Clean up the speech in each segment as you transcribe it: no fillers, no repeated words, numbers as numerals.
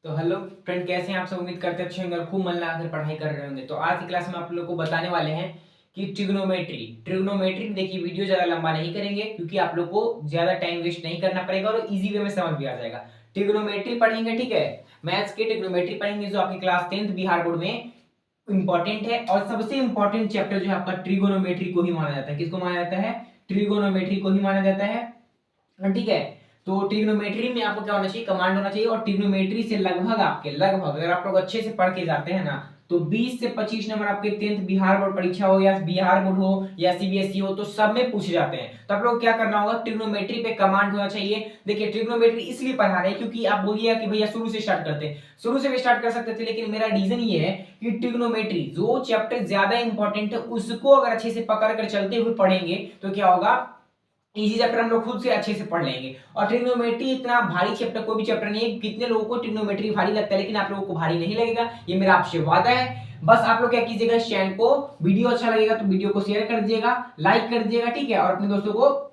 तो hello friend, कैसे हैं आप सब। उम्मीद करते अच्छे होंगे और खूब मन लगाकर पढ़ाई कर रहे होंगे। तो आज की क्लास में आप लोग को बताने वाले हैं कि ट्रिग्नोमेट्री देखिए, वीडियो ज़्यादा लंबा नहीं करेंगे क्योंकि आप लोग को ज़्यादा टाइम वेस्ट नहीं करना पड़ेगा और इजी वे में समझ भी आ जाएगा। ट्रिग्नोमेट्री पढ़ेंगे, ठीक है। मैथ्स के ट्रिग्नोमेट्री पढ़ेंगे जो आपकी क्लास 10th बिहार बोर्ड में इंपॉर्टेंट है। और सबसे इंपॉर्टेंट चैप्टर जो है आपका ट्रिगोनोमेट्री को ही माना जाता है। किसको माना जाता है? ट्रिगोनोमेट्री को ही माना जाता है, ठीक है। तो ट्रिग्नोमेट्री में आपको क्या होना चाहिए? कमांड होना चाहिए। और ट्रिग्नोमेट्री से लगभग अगर आप लोग अच्छे से पढ़ के जाते हैं ना, तो 20 से 25 नंबर आपके 10th बिहार बोर्ड परीक्षा हो या बिहार बोर्ड हो या सीबीएसई हो, तो सब में पूछे जाते हैं। तो आप लोग क्या करना होगा, ट्रिग्नोमेट्री पे कमांड होना चाहिए। देखिए, ट्रिग्नोमेट्री इसलिए पढ़ा रहे हैं क्योंकि आप बोलिएगा कि भैया शुरू से स्टार्ट करते हैं। शुरू से भी स्टार्ट कर सकते थे, लेकिन मेरा रीजन ये है कि ट्रिग्नोमेट्री जो चैप्टर ज्यादा इंपॉर्टेंट है उसको अगर अच्छे से पकड़ कर चलते हुए पढ़ेंगे तो क्या होगा, इजी चैप्टर हम लोग खुद से अच्छे से पढ़ लेंगे। और ट्रिग्नोमेट्री इतना भारी चैप्टर कोई भी चैप्टर नहीं है। कितने लोगों को ट्रिग्नोमेट्री भारी लगता है, लेकिन आप लोगों को भारी नहीं लगेगा, ये मेरा आपसे वादा है। बस आप लोग क्या कीजिएगा, इस चैनल को, वीडियो अच्छा लगेगा तो वीडियो को शेयर कर दीजिएगा, लाइक कर दीजिएगा, ठीक है। और अपने दोस्तों को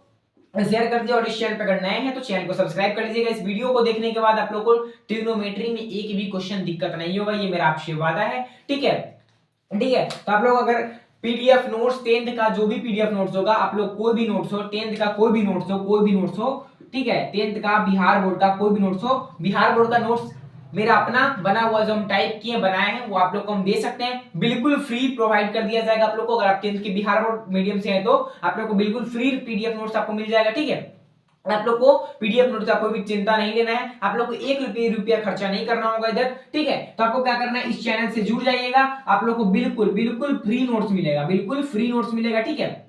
शेयर कर दिया। और इस चैनल पर अगर नए हैं तो चैनल को सब्सक्राइब कर लीजिएगा। इस वीडियो को देखने के बाद आप लोग को ट्रिग्नोमेट्री में एक भी क्वेश्चन दिक्कत नहीं होगा, ये मेरा आपसे वादा है, ठीक है। ठीक है, तो आप लोग अगर पीडीएफ नोट्स 10th का जो भी पीडीएफ नोट्स होगा, आप लोग कोई भी नोट्स हो, 10th का कोई भी नोट्स हो, ठीक है, 10th का बिहार बोर्ड का कोई भी नोट्स हो, बिहार बोर्ड का नोट्स मेरा अपना बना हुआ जो हम टाइप किए बनाए हैं वो आप लोग को हम दे सकते हैं, बिल्कुल फ्री प्रोवाइड कर दिया जाएगा आप लोग को। अगर आप 10th के बिहार बोर्ड मीडियम से हैं तो आप लोग को बिल्कुल फ्री पीडीएफ नोट्स आपको मिल जाएगा, ठीक है। आप लोग को पीडीएफ नोट का कोई भी चिंता नहीं लेना है, आप लोग को एक रुपया खर्चा नहीं करना होगा इधर, ठीक है। तो आपको क्या करना है, इस चैनल से जुड़ जाइएगा, आप लोग को बिल्कुल बिल्कुल फ्री नोट्स मिलेगा, बिल्कुल फ्री नोट्स मिलेगा, ठीक है।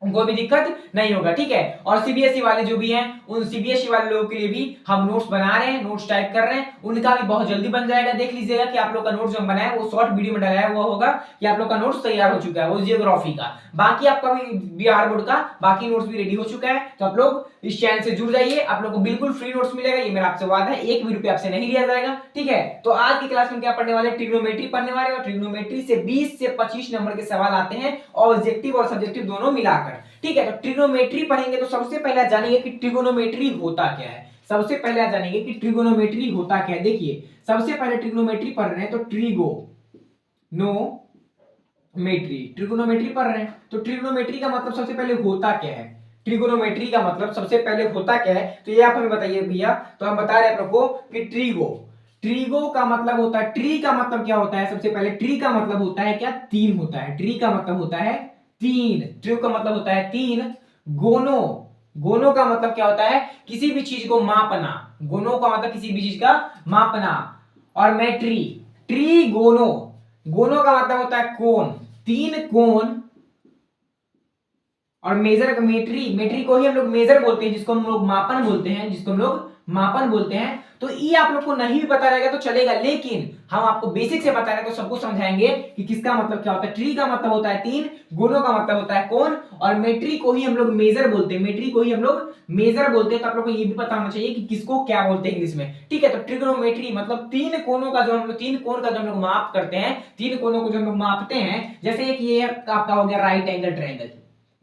उनको भी दिक्कत नहीं होगा, ठीक है। और सीबीएसई वाले जो भी हैं, उन सीबीएसई वाले लोगों के लिए भी हम नोट्स बना रहे हैं, नोट्स टाइप कर रहे हैं, उनका भी बहुत जल्दी बन जाएगा। देख लीजिएगा कि आप लोग का नोट्स जो बनाया वो शॉर्ट वीडियो में डाला हुआ होगा कि आप लोग का नोट्स तैयार हो चुका है, वो जियोग्राफी का। बाकी आपका भी बिहार बोर्ड का बाकी नोट्स भी रेडी हो चुका है। तो आप लोग इस चैनल से जुड़ जाइए, आप लोग को बिल्कुल फ्री नोट्स मिलेगा, ये मेरा आपसे वादा है, एक भी रुपया आपसे नहीं लिया जाएगा, ठीक है। तो आज की क्लास में क्या पढ़ने वाले, ट्रिग्नोमेट्री पढ़ने वाले। और ट्रिग्नोमेट्री से 20 से 25 नंबर के सवाल आते हैं, ऑब्जेक्टिव और सब्जेक्टिव दोनों मिलाकर, ठीक है। तो ट्रिग्नोमेट्री पढ़ेंगे तो सबसे पहले जानेंगे कि ट्रिग्नोमेट्री होता क्या है। सबसे पहले जानेंगे कि ट्रिग्नोमेट्री होता क्या है। देखिए, सबसे पहले ट्रिग्नोमेट्री पढ़ रहे हैं तो ट्रिग्नोमेट्री पढ़ रहे हैं तो ट्रिग्नोमेट्री का मतलब सबसे पहले होता क्या है। ट्रिग्नोमेट्री का मतलब सबसे पहले होता क्या है, तो ये आप हमें बताइए भैया। तो हम बता रहे हैं आप लोग को कि ट्रीगो का मतलब होता है, ट्री का मतलब क्या होता है, सबसे पहले ट्री का मतलब होता है क्या, तीन होता है। ट्री का मतलब होता है तीन, ट्री का मतलब होता है तीन। गोनो गोनो का मतलब क्या होता है, किसी भी चीज को मापना। गोनो का मतलब किसी भी चीज का मापना। और ट्री गोनो, गोनो का मतलब होता है कोण, तीन कोण। और मेट्री को ही हम लोग मेजर बोलते हैं, जिसको हम लोग मापन बोलते हैं। तो ये आप लोग को नहीं भी पता रहेगा तो चलेगा, लेकिन हम आपको बेसिक से बता रहे हैं तो सबको समझाएंगे कि किसका मतलब क्या होता है। ट्री का मतलब होता है तीन, गुणों का मतलब होता है कोण, और मेट्री को ही हम लोग मेजर बोलते हैं, तो आप लोग को ये भी पता होना चाहिए कि किसको क्या बोलते हैं इंग्लिश में, ठीक है। तो ट्रिग्नोमेट्री मतलब तीन कोणों का जो हम लोग माप करते हैं, तीन कोणों को जो हम लोग मापते हैं। जैसे एक ये आपका हो गया राइट एंगल ट्रायंगल,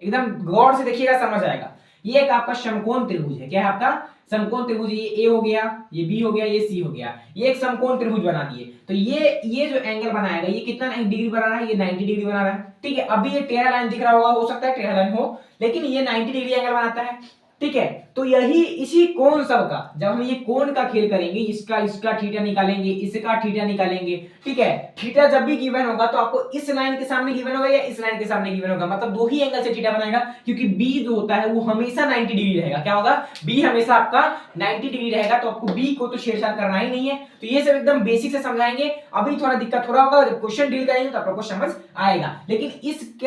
एकदम गौर से देखिएगा समझ आएगा। ये एक आपका समकोण त्रिभुज है। क्या है आपका? समकोण त्रिभुज। ये ए हो गया, ये बी हो गया, ये सी हो गया, ये एक समकोण त्रिभुज बना दिए। तो ये जो एंगल बनाएगा ये कितना डिग्री बना रहा है, ये 90 डिग्री बना रहा है, ठीक है। अभी ये टेढ़ा लाइन दिख रहा होगा, हो सकता है टेढ़ा लाइन हो, लेकिन ये 90 डिग्री एंगल बनाता है, ठीक है। तो यही इसी कोण सब का, जब हम ये कोण का खेल करेंगे, इसका थीटा निकालेंगे, इसका थीटा निकालेंगे, ठीक है। थीटा जब भी गिवन होगा तो आपको इस लाइन के सामने गिवन होगा या इस लाइन के सामने गिवन होगा, मतलब दो ही एंगल से थीटा बनाएगा, क्योंकि बी जो होता है वो हमेशा 90 डिग्री रहेगा। क्या होगा? बी हमेशा आपका 90 डिग्री रहेगा, तो आपको बी को तो छेड़छाड़ करना ही नहीं है। तो ये सब एकदम बेसिक से समझाएंगे। अभी थोड़ा दिक्कत हो रहा होगा, जब क्वेश्चन डील करेंगे तो आप लोग को समझ आएगा, लेकिन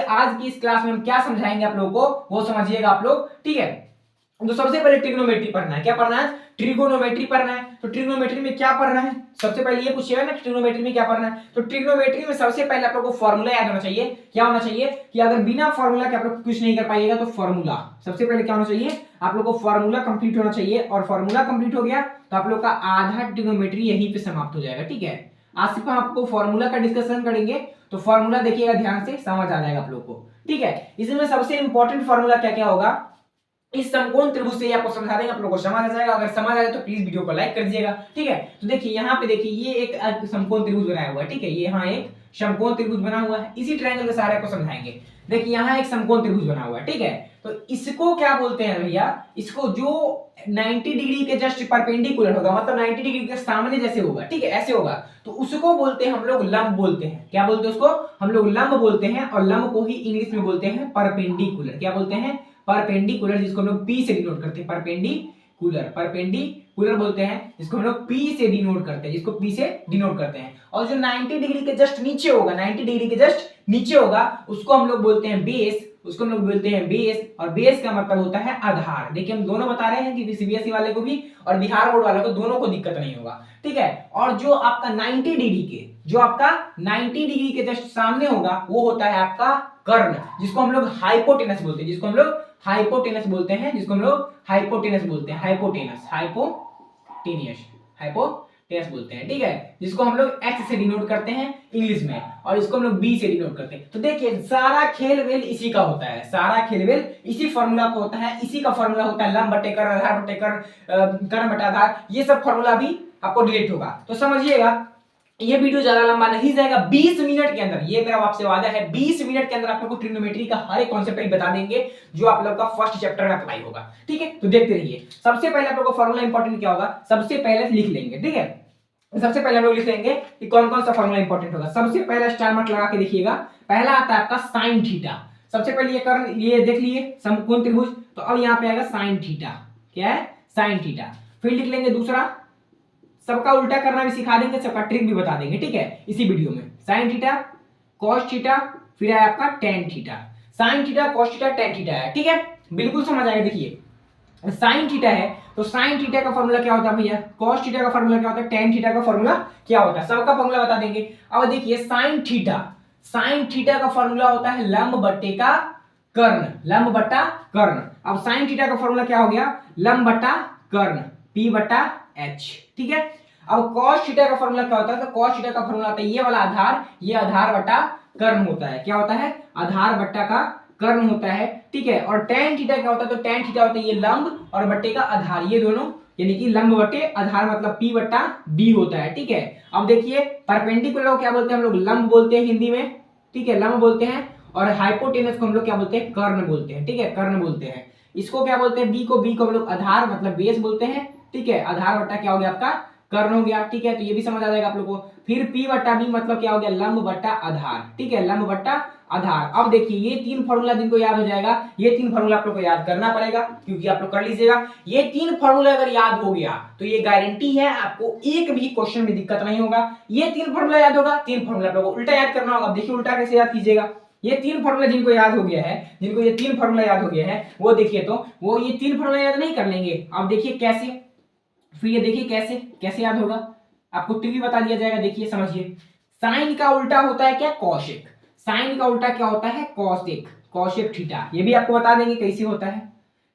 आज की इस क्लास में हम क्या समझाएंगे आप लोगों को वो समझिएगा आप लोग, ठीक है। तो सबसे पहले ट्रिग्नोमेट्री पढ़ना है। क्या पढ़ना है? ट्रिगोनोमेट्री पढ़ना है। तो ट्रिग्नोमेट्री में क्या पढ़ना है, सबसे पहले ये पूछिएगा ना, ट्रिग्नोमेट्री में क्या पढ़ना है। तो ट्रिग्नोमेट्री में सबसे पहले आप लोग को फॉर्मूला याद होना चाहिए। क्या होना चाहिए कि अगर बिना फॉर्मूला के आप लोग कुछ नहीं कर पाइएगा, तो फॉर्मूला सबसे पहले क्या होना चाहिए, आप लोग को फॉर्मूला कंप्लीट होना चाहिए। और फॉर्मूला कंप्लीट हो गया तो आप लोग का आधा ट्रिग्नोमेट्री यहीं पे समाप्त हो जाएगा, ठीक है। आज सिर्फ हम आपको फॉर्मूला का डिस्कशन करेंगे, तो फॉर्मूला देखिएगा ध्यान से, समझ आ जाएगा आप लोग को, ठीक है। इसमें सबसे इंपॉर्टेंट फॉर्मूला क्या क्या होगा, इस समकोण त्रिभुज से आपको समझा देंगे, आप लोगों को समझ आ जाएगा। अगर समझ आ जाए तो प्लीज वीडियो को लाइक कर दीजिएगा, ठीक है। तो देखिए यहाँ पे देखिए ये एक समकोण त्रिभुज बनाया हुआ है, ठीक है। ये यहाँ एक समकोण त्रिभुज बना हुआ है, इसी ट्रायंगल के सहारे आपको समझाएंगे। देखिए यहाँ एक समकोण त्रिभुज बना हुआ है, ठीक है। तो इसको क्या बोलते हैं भैया, इसको जो 90 डिग्री के जस्ट परपेंडिकुलर होगा, मतलब 90 डिग्री के सामने जैसे होगा, ठीक है, ऐसे होगा, तो उसको बोलते हैं हम लोग लंब बोलते हैं। क्या बोलते हैं उसको, हम लोग लंब बोलते हैं। और लंब को ही इंग्लिश में बोलते हैं परपेंडिकुलर। क्या बोलते हैं, परपेंडिकुलर, जिसको हम लोग पी से डिनोट करते हैं, परपेंडिकुलर, परपेंडिकुलर बोलते हैं, जिसको हम लोग पी से डिनोट करते हैं, जिसको पी से डिनोट करते हैं। और जो 90 डिग्री के जस्ट नीचे होगा, 90 डिग्री के जस्ट नीचे होगा, उसको हम लोग बोलते हैं बेस, उसको हम लोग बोलते हैं बेस। और बेस का मतलब होता है आधार। देखिए हम दोनों बता रहे हैं कि सीबीएसई वाले को भी और बिहार बोर्ड वाले को दोनों को दिक्कत नहीं होगा, ठीक है। और जो आपका 90 डिग्री के, जो आपका 90 डिग्री के जस्ट सामने होगा, वो होता है आपका कर्ण, जिसको हम लोग हाइपोटेनस बोलते हैं, जिसको हम लोग हाइपोटेनस बोलते हैं, जिसको हम लोग हाइपोटेनस बोलते हैं, हाइपोटेनस, हाइपोटेनियस, हाइपोटेनस बोलते हैं, ठीक है। जिसको हम लोग एच से डिनोट करते हैं इंग्लिश में, और इसको हम लोग बी से डिनोट करते हैं। तो देखिए सारा खेल वेल इसी का होता है, सारा खेल वेल इसी फॉर्मूला का होता है, इसी का फॉर्मूला होता है लंब बटे कर्ण, आधार बटे कर्ण, कर्ण बटे आधार। ये सब फॉर्मूला भी आपको डिलीट होगा। तो समझिएगा ये वीडियो ज्यादा लंबा नहीं जाएगा, 20 मिनट के अंदर, ये मेरा आपसे वादा है, 20 मिनट के अंदर आप लोग को ट्रिग्नोमेट्री का हर एक कॉन्सेप्ट बता देंगे, जो आप लोग का फर्स्ट चैप्टर में अप्लाई होगा, ठीक है। तो देखते रहिए। सबसे पहले आप लोग को फॉर्मूला इंपॉर्टेंट क्या होगा, सबसे पहले लिख लेंगे, ठीक है। सबसे पहले हम लोग लिख लेंगे कि कौन कौन सा फॉर्मूला इंपॉर्टेंट होगा। सबसे पहला स्टार मार्क लगा के देखिएगा, पहला आता है आपका साइन थीटा। सबसे पहले ये कर, ये देख लिए समकोण त्रिभुज, तो अब यहाँ पे आएगा साइन थीटा। क्या है, साइन थीटा। फिर लिख लेंगे दूसरा, सबका उल्टा करना भी सिखा देंगे, सबका ट्रिक भी बता देंगे, ठीक है, इसी वीडियो में। साइन थीटा, कॉस थीटा, फिर है आपका tan theta. Sine theta, cos theta, tan theta है, ठीक है, बिल्कुल समझ आएगा। देखिए साइन थीटा है तो साइन थीटा का फॉर्मूला क्या होता है भैया, कॉस थीटा का फॉर्मूला क्या होता है, टेन थीटा का फॉर्मूला क्या होता है, सबका फॉर्मूला बता देंगे। अब देखिए साइन थीटा, साइन थीटा का फॉर्मूला होता है लंब बट्टे का कर्ण, लंब बट्टा कर्ण। अब साइन थीटा का फॉर्मूला क्या हो गया, लंब बट्टा कर्ण, पी बट्टा एच, ठीक है। अब cos थीटा का फॉर्मूला क्या होता है, तो cos थीटा का फॉर्मूला होता है ये वाला आधार, ये आधार बटा कर्ण होता है। क्या होता है, आधार बट्टा का कर्ण होता है, ठीक है। और tan थीटा क्या होता है, तो tan थीटा होता है ये लंब और बट्टे का आधार, ये दोनों यानी कि लंब बट्टे आधार मतलब p बट्टा b होता है, ठीक है। अब देखिए परपेंडिकुलर को क्या बोलते हैं हम लोग, लंब बोलते हैं हिंदी में, ठीक है, लंब बोलते हैं। और हाइपोटेनस को हम लोग क्या बोलते हैं, कर्ण बोलते हैं, ठीक है, कर्ण बोलते हैं। इसको क्या बोलते हैं, b को हम लोग आधार मतलब बेस बोलते हैं, ठीक है। आधार बट्टा क्या हो गया आपका, कर्ण हो गया, ठीक है। तो ये भी समझ आ जाएगा आप लोगों को। फिर p बट्टा b मतलब क्या हो गया, लंब बट्टा आधार, ठीक है, लंब बट्टा आधार। अब देखिए ये तीन फॉर्मूला जिनको याद हो जाएगा, ये तीन फॉर्मूला आप लोग को याद करना पड़ेगा, क्योंकि आप लोग कर लीजिएगा। ये तीन फॉर्मूला अगर याद हो गया तो ये गारंटी है आपको एक भी क्वेश्चन में दिक्कत नहीं होगा। ये तीन फॉर्मूला याद होगा, तीन फॉर्मूला आप लोग को उल्टा याद करना होगा। देखिए उल्टा कैसे याद कीजिएगा, ये तीन फॉर्मूला जिनको याद हो गया है, जिनको ये तीन फॉर्मूला याद हो गया है, वो देखिए तो वो ये तीन फॉर्मूला याद नहीं कर लेंगे। अब देखिए कैसे, फिर ये देखिए कैसे कैसे याद होगा, आपको ट्रिक बता दिया जाएगा। देखिए समझिए, साइन का उल्टा होता है क्या, कॉसेक। साइन का उल्टा क्या होता है, कॉसेक, कॉसेक थीटा, ये भी आपको बता देंगे कैसे होता है,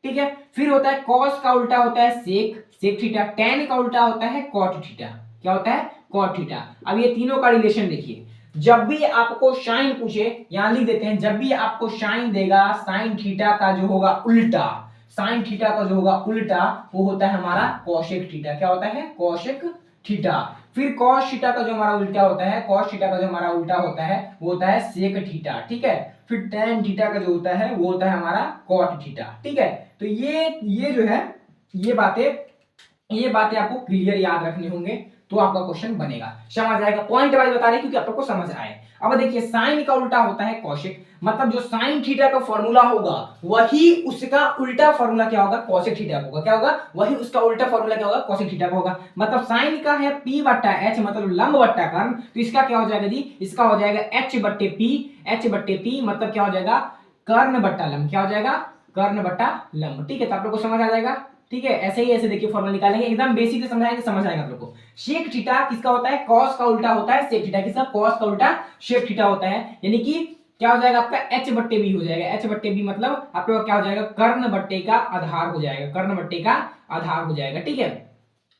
ठीक है। फिर होता है कॉस का उल्टा होता है सेक, सेक थीटा। टेन का उल्टा होता है कॉट थीटा, क्या होता है, कॉट थीटा। अब ये तीनों का रिलेशन देखिए, जब भी आपको साइन पूछे, यहां लिख देते हैं, जब भी आपको साइन देगा, साइन थीटा का जो होगा उल्टा, साइन थीटा का जो होगा उल्टा, वो होता है हमारा कॉसेक थीटा। क्या होता है, कॉसेक थीटा। फिर कॉस थीटा का जो हमारा उल्टा होता है, कॉस थीटा का जो हमारा उल्टा होता है वो होता है सेक थीटा, ठीक है। फिर टेन थीटा का जो होता है वो होता है हमारा कॉट थीटा, ठीक है। तो ये जो है ये बातें आपको क्लियर याद रखने होंगे, तो आपका क्वेश्चन बनेगा, समझ आएगा। पॉइंट वाइज बता रहे क्योंकि आप लोग को समझ आए। अब देखिए साइन का उल्टा होता है कॉसेक, मतलब जो साइन थीटा का फॉर्मूला होगा वही उसका उल्टा फॉर्मूला क्या होगा, कॉसेक थीटा का होगा। क्या होगा, वही उसका उल्टा फॉर्मूला क्या होगा, कॉसेक थीटा का होगा। मतलब साइन का है p बट्टा h मतलब लंब बट्टा कर्ण, तो इसका क्या हो जाएगा जी, इसका हो जाएगा h बट्टे p, h बट्टे p मतलब क्या हो जाएगा, कर्ण बट्टा लंब। क्या हो जाएगा, कर्ण बट्टा लंब, ठीक है। तो आप लोग को समझ आ जाएगा, ठीक है। ऐसे ही ऐसे देखिए फॉर्मूला निकालेंगे, एकदम बेसिक से समझाएंगे, समझ आएगा आप लोग को। शेक थीटा किसका होता है, कॉस का उल्टा होता है सेक थीटा, किसका, कॉस का उल्टा शेक थीटा होता है। यानी कि क्या हो जाएगा आपका h बट्टे b हो जाएगा, h बट्टे b मतलब आप लोग क्या हो जाएगा, कर्ण बट्टे का आधार हो जाएगा, कर्ण बट्टे का आधार हो जाएगा, ठीक है,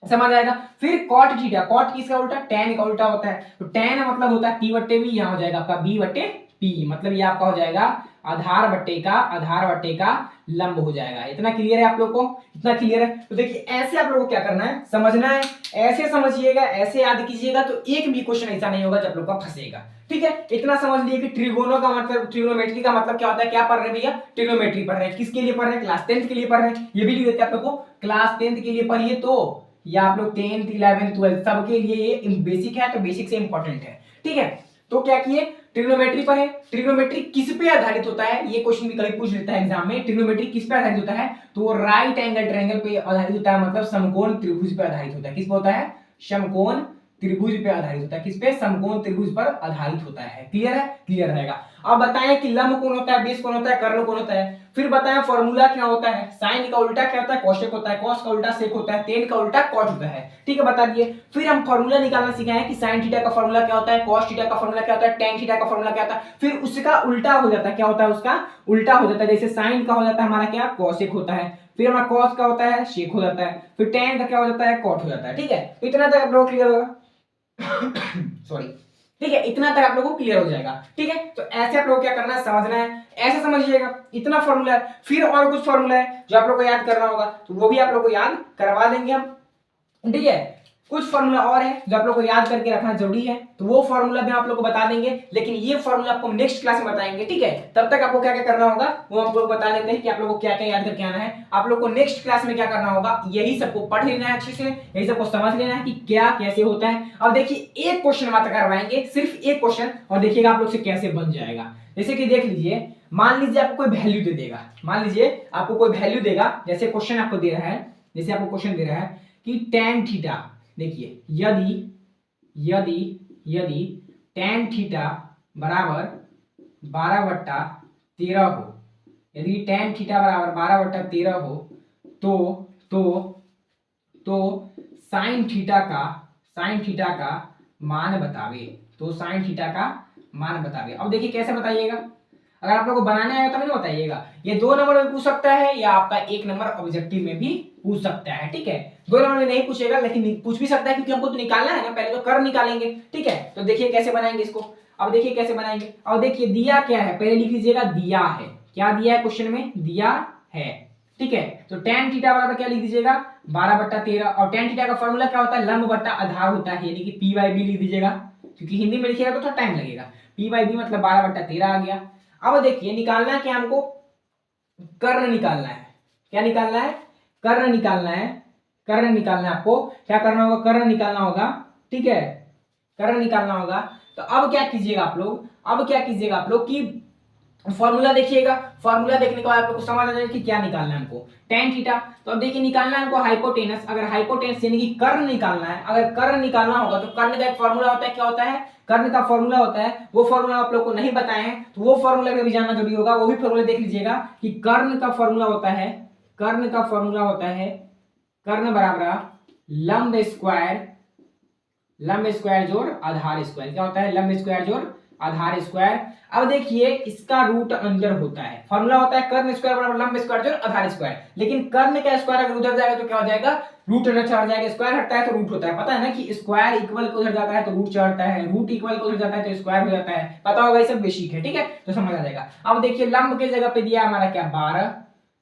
समझ आएगा। फिर कॉट थीटा, कॉट किसका उल्टा, टैन का उल्टा होता है। तो टैन मतलब होता है p बट्टे b, यहाँ हो जाएगा आपका b बट्टे p, मतलब ये आपका हो जाएगा आधार बट्टे का लंब हो जाएगा। इतना क्लियर है आप लोग को? इतना क्लियर है? तो देखिए ऐसे आप लोगों को क्या करना है, समझना है, ऐसे समझिएगा, ऐसे याद कीजिएगा, तो एक भी क्वेश्चन ऐसा नहीं होगा जब लोग का फंसेगा। ठीक है, इतना समझ लिए कि ट्रिगोनो का मतलब, ट्रिग्नोमेट्री का मतलब क्या होता है, क्या पढ़ रहे हैं भैया, ट्रिग्नोमेट्री पढ़ रहे हैं। किसके लिए पढ़ रहे हैं? क्लास 10th के लिए पढ़ रहे हैं। ये भी लिख देते हैं आप लोग को, क्लास 10th के लिए पढ़िए तो, या आप लोग 10th 11th 12th सबके लिए ये बेसिक है, तो बेसिक से इंपॉर्टेंट है। ठीक है, तो क्या किए, ट्रिग्नोमेट्री पर है। ट्रिग्नोमेट्री किस पे आधारित होता है, ये क्वेश्चन भी कभी पूछ लेता है एग्जाम में। ट्रिग्नोमेट्री किस पे आधारित होता है, तो वो राइट एंगल ट्रायंगल पे आधारित होता है, मतलब समकोण त्रिभुज पे आधारित होता है। किस पे होता है? समकोण त्रिभुज पे आधारित होता है। किस पे? समकोण त्रिभुज पर आधारित होता है। क्लियर है? क्लियर रहेगा। अब बताएं कि लंब कोण होता है, बेस कोण होता है, कर्ण कोण होता है। फिर बताएं फॉर्मूला क्या होता है, साइन का उल्टा क्या होता है, कोसेक होता है, कॉस का उल्टा सेक होता है, टेन का उल्टा कॉट होता है। ठीक है, बता दिए। फिर हम फॉर्मूला निकालना सिखाए कि साइन थीटा का फॉर्मूला क्या होता है, कॉस थीटा का फॉर्मूला क्या होता है, टेन थीटा का फॉर्मूला क्या होता है। फिर उसका उल्टा हो जाता है, क्या होता है उसका उल्टा हो जाता है। जैसे साइन का हो जाता है हमारा क्या, कोसेक होता है। फिर हमारा कॉस का होता है शेक हो जाता है। फिर टेन का क्या हो जाता है, कॉट हो जाता है। ठीक है, तो इतना तक आप लोग क्लियर होगा। सॉरी, ठीक है, इतना तक आप लोगों को क्लियर हो जाएगा। ठीक है, तो ऐसे आप लोग क्या करना है, समझना है, ऐसे समझिएगा। इतना फॉर्मूला है। फिर और कुछ फॉर्मूला है जो आप लोग को याद करना होगा, तो वो भी आप लोग को याद करवा देंगे हम। ठीक है, कुछ फॉर्मूला और है जो आप लोग को याद करके रखना जरूरी है, तो वो फॉर्मूला भी आप लोग को बता देंगे, लेकिन ये फॉर्मूला आपको नेक्स्ट क्लास में बताएंगे। ठीक है, तब तक आपको क्या क्या करना होगा वो हम लोग बता देते हैं कि आप लोग को क्या क्या याद करके आना है। आप लोग को नेक्स्ट क्लास में क्या करना होगा, यही सबको पढ़ लेना है अच्छे से, यही सबको समझ लेना है कि क्या कैसे होता है। अब देखिए एक क्वेश्चन मात्र करवाएंगे, सिर्फ एक क्वेश्चन, और देखिएगा आप लोग से कैसे बन जाएगा। जैसे कि देख लीजिए, मान लीजिए आपको कोई वैल्यू दे देगा, मान लीजिए आपको कोई वैल्यू देगा, जैसे क्वेश्चन आपको दे रहा है, जैसे आपको क्वेश्चन दे रहा है कि tan थीटा, देखिए यदि यदि यदि tan थीटा बराबर 12/13 हो, यदि tan थीटा बराबर 12/13 हो, तो sin थीटा का मान बतावे, तो sin थीटा का मान बतावे। अब देखिए कैसे बताइएगा, अगर आप लोगों को बनाने आएगा तब नहीं बताइएगा। ये 2 नंबर में पूछ सकता है, या आपका 1 नंबर ऑब्जेक्टिव में भी पूछ सकता है। ठीक है, 2 नंबर में नहीं पूछेगा, लेकिन पूछ भी सकता है, क्योंकि हमको तो निकालना है ना, पहले तो कर निकालेंगे। ठीक है, तो देखिए कैसे बनाएंगे इसको। अब देखिए कैसे बनाएंगे। अब देखिए दिया क्या है, पहले लिख लीजिएगा, दिया है। क्या दिया है क्वेश्चन में, दिया है। ठीक है, तो tan थीटा बराबर क्या लिख दीजिएगा, 12/13। और tan थीटा का फॉर्मूला क्या होता है, लंब बट्टा आधार होता है, यानी कि p/b लिख दीजिएगा, क्योंकि हिंदी में लिखिएगा तो थोड़ा टाइम लगेगा। p/b मतलब 12/13 आ गया। अब देखिए निकालना क्या हमको, कर्ण निकालना है। क्या निकालना है, कर्ण निकालना है। कर्ण निकालना है, आपको क्या करना होगा, कर्ण निकालना होगा। ठीक है, कर्ण निकालना होगा। तो अब क्या कीजिएगा आप लोग, अब क्या कीजिएगा आप लोग कि फॉर्मूला देखिएगा, फॉर्मूला देखने के बाद आप लोग को समझ आ जाएगा कि क्या निकालना है हमको, tan थीटा। तो अब देखिए निकालना है हमको हाइपोटेनस, अगर हाइपोटेनस यानी कि कर्ण निकालना है, अगर कर्ण निकालना होगा तो कर्ण का एक फॉर्मूला होता है, क्या होता है, कर्ण का फॉर्मूला होता है। वो फॉर्मूला आप लोग को नहीं बताए हैं, तो वो फॉर्मूला भी जानना जरूरी होगा। वो भी फॉर्मूला देख लीजिएगा कि कर्ण का फॉर्मूला होता है, कर्ण का फॉर्मूला होता है, कर्ण बराबर लंब स्क्वायर जोड़ आधार स्क्वायर। क्या होता है, लंब स्क्वायर जोड़ आधार स्क्वायर। अब देखिए इसका रूट अंदर होता है, फॉर्मूला होता है कर्ण स्क्वायर बराबर लंब स्क्वायर जोड़ आधार स्क्वायर, लेकिन कर्ण का स्क्वायर अगर उधर जाएगा तो क्या हो जाएगा, रूट अंदर चढ़ जाएगा। स्क्वायर हटता है तो रूट होता है, पता है ना कि स्क्वायर इक्वल को उधर जाता है तो रूट चढ़ता है, रूट इक्वल को उधर जाता है तो स्क्वायर हो जाता है। पता होगा, ये सब बेसिक है। ठीक है, तो समझ आ जाएगा। अब देखिए लंब के जगह पे दिया हमारा क्या, 12,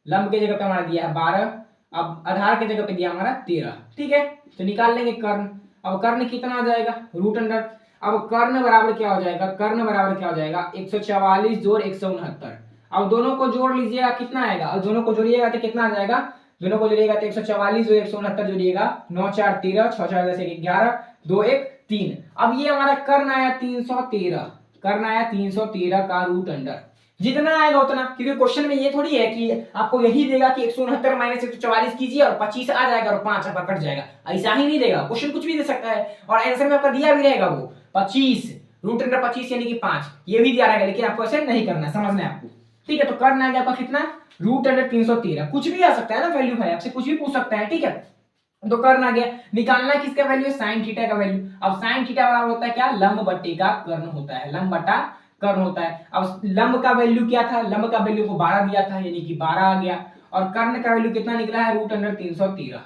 लंब के जगह पे हमारा दिया है 12, अब आधार के जगह पे दिया हमारा 13। ठीक है, तो निकाल लेंगे कर्ण। अब कर्ण कितना आ जाएगा, रूट अंडर। अब कर्ण बराबर क्या हो जाएगा, कर्ण बराबर क्या हो जाएगा, 144 जोड़ 169। अब दोनों को जोड़ लीजिएगा, कितना आएगा, अब दोनों को जोड़िएगा तो कितना आ जाएगा, दोनों को जोड़िएगा तो 144 जोड़ 169 जोड़िएगा, 9 4 13, 6 4 10 11, 2 1 3। अब ये हमारा कर्ण आया 313, कर्ण आया 313 का रूट अंडर। जितना आएगा उतना, क्योंकि क्वेश्चन में ये थोड़ी है कि आपको यही देगा कि 169 माइनस 144 कीजिए और 25 आ जाएगा और 5 आपका कट जाएगा, ऐसा ही नहीं देगा। क्वेश्चन कुछ भी दे सकता है, और आंसर में आपका दिया भी रहेगा वो 25, रूट अंडर 25 यानी कि 5, ये भी दिया रहेगा, लेकिन आपको ऐसे नहीं करना, समझना है आपको। ठीक है, तो करना है आपका कितना, रूट अंडर 313। कुछ भी आ सकता है ना, वैल्यू है आपसे कुछ भी पूछ सकता है। ठीक है, तो करना गया, निकालना किसका वैल्यू है, साइन थीटा का वैल्यू। अब साइन थीटा बराबर होता है क्या, लंब बट्टे का कर्ण होता है, लंब बटा कर्ण होता है। अब लंब का वैल्यू क्या था, लंब का वैल्यू को 12 दिया था, यानी कि 12 आ गया, और कर्ण का वैल्यू कितना निकला है, रूट अंडर 313,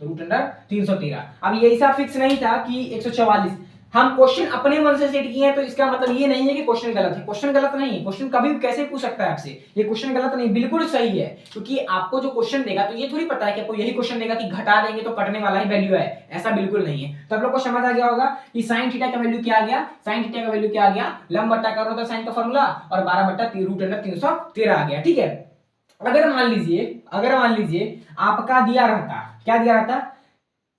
तो रूट अंडर 313। अब ये ऐसा फिक्स नहीं था कि 144, हम क्वेश्चन अपने मन से सेट किए हैं, तो इसका मतलब ये नहीं है कि क्वेश्चन गलत है। क्वेश्चन गलत नहीं है, क्वेश्चन कभी भी कैसे पूछ सकता है आपसे, ये क्वेश्चन गलत नहीं, बिल्कुल सही है। क्योंकि आपको जो क्वेश्चन देगा तो ये थोड़ी पता है कि आपको यही क्वेश्चन देगा कि घटा देंगे तो कटने वाला ही वैल्यू है, ऐसा बिल्कुल नहीं है। तो आप लोग को समझ आ गया होगा कि sin थीटा का वैल्यू क्या आ गया, sin थीटा का वैल्यू क्या आ गया, लंब बट्टा करो तो sin का फॉर्मूला और 12/√313 आ गया। ठीक है, अगर मान लीजिए आपका दिया रहता, क्या दिया रहता,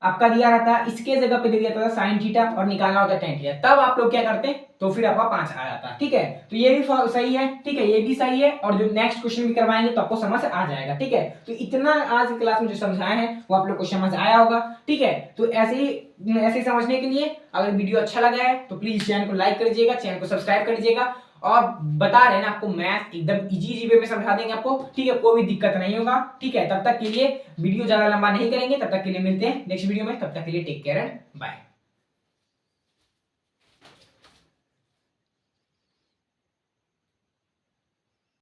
आपका दिया रहता इसके जगह पे दे दिया था साइन थीटा और निकालना होता tan थीटा, तब आप लोग क्या करते, तो फिर आपका 5 आ जाता। ठीक है, तो ये भी सही है। ठीक है, ये भी सही है, और जो नेक्स्ट क्वेश्चन भी करवाएंगे तो आपको समझ आ जाएगा। ठीक है, तो इतना आज की क्लास में जो समझाया है वो आप लोग को समझ आया होगा। ठीक है, तो ऐसे ही समझने के लिए अगर वीडियो अच्छा लगा है तो प्लीज चैनल को लाइक कर दीजिएगा, चैनल को सब्सक्राइब कर दीजिएगा, और बता रहे हैं ना आपको मैथ एकदम इजी वे में समझा देंगे आपको। ठीक है, कोई भी दिक्कत नहीं होगा। ठीक है, तब तक के लिए वीडियो ज्यादा लंबा नहीं करेंगे, तब तक के लिए मिलते हैं नेक्स्ट वीडियो में, तब तक के लिए टेक केयर एंड बाय।